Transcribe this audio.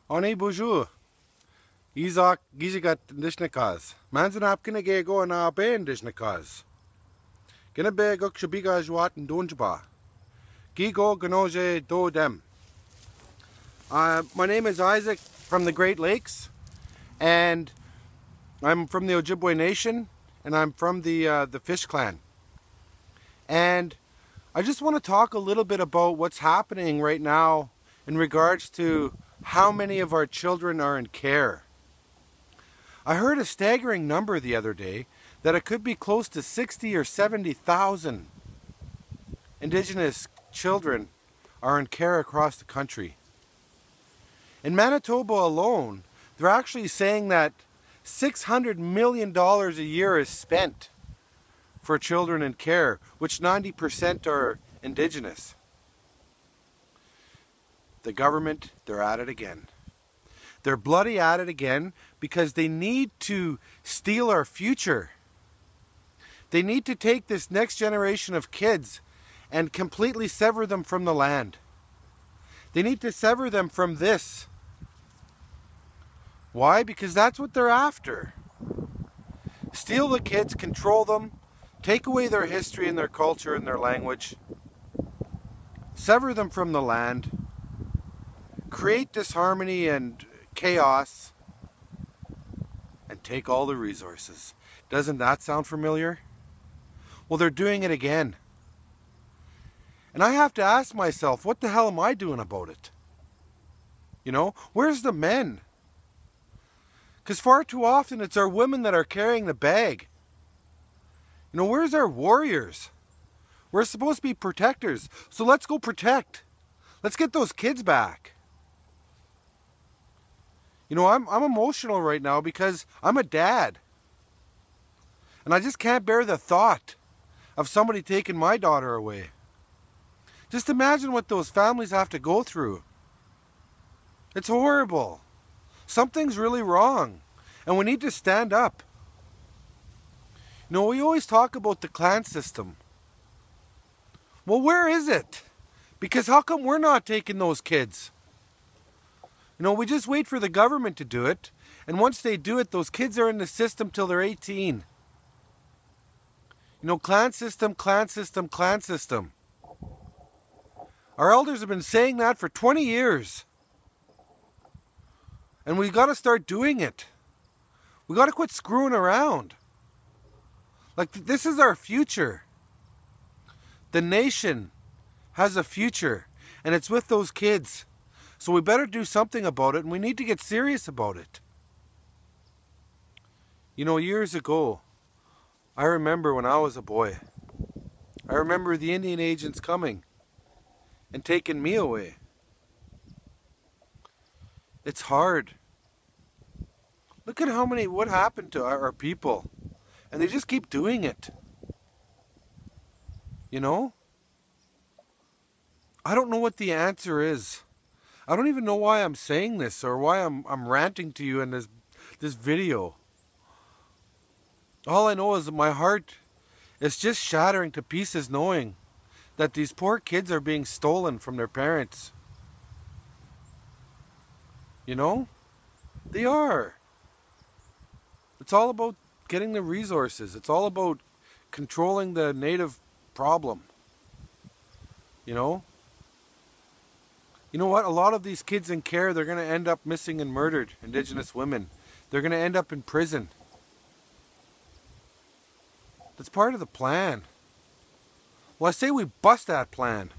Oni bonjour. Isaac gizigat dishnikaz. Manzanap kina go na ben dishnikaz. Gina be gok shabiga juat and donjba. Gigo ganoje do dem. My name is Isaac from the Great Lakes, and I'm from the Ojibwe Nation, and I'm from the Fish Clan. And I just want to talk a little bit about what's happening right now in regards to how many of our children are in care. I heard a staggering number the other day that it could be close to 60 or 70,000 Indigenous children are in care across the country. In Manitoba alone, they're actually saying that $600 million a year is spent for children in care, which 90% are Indigenous. The government, they're at it again. They're bloody at it again because they need to steal our future. They need to take this next generation of kids and completely sever them from the land. They need to sever them from this. Why? Because that's what they're after. Steal the kids, control them, take away their history and their culture and their language, sever them from the land, create disharmony and chaos, and take all the resources. Doesn't that sound familiar? Well, they're doing it again. And I have to ask myself, what the hell am I doing about it? You know, where's the men? Because far too often it's our women that are carrying the bag. You know, where's our warriors? We're supposed to be protectors, so let's go protect. Let's get those kids back. You know, I'm emotional right now because I'm a dad. And I just can't bear the thought of somebody taking my daughter away. Just imagine what those families have to go through. It's horrible. Something's really wrong. And we need to stand up. You know, we always talk about the clan system. Well, where is it? Because how come we're not taking those kids? You know, we just wait for the government to do it, and once they do it, those kids are in the system till they're 18. You know, clan system, clan system, clan system. Our elders have been saying that for 20 years. And we got to start doing it. We got to quit screwing around. Like, this is our future. The nation has a future, and it's with those kids. So we better do something about it, and we need to get serious about it. You know, years ago, I remember when I was a boy, I remember the Indian agents coming and taking me away. It's hard. Look at what happened to our people. And they just keep doing it. You know? I don't know what the answer is. I don't even know why I'm saying this or why I'm ranting to you in this video. All I know is that my heart is just shattering to pieces knowing that these poor kids are being stolen from their parents. You know? They are. It's all about getting the resources. It's all about controlling the native problem. You know? You know what? A lot of these kids in care, they're going to end up missing and murdered. Indigenous women. They're going to end up in prison. That's part of the plan. Well, I say we bust that plan.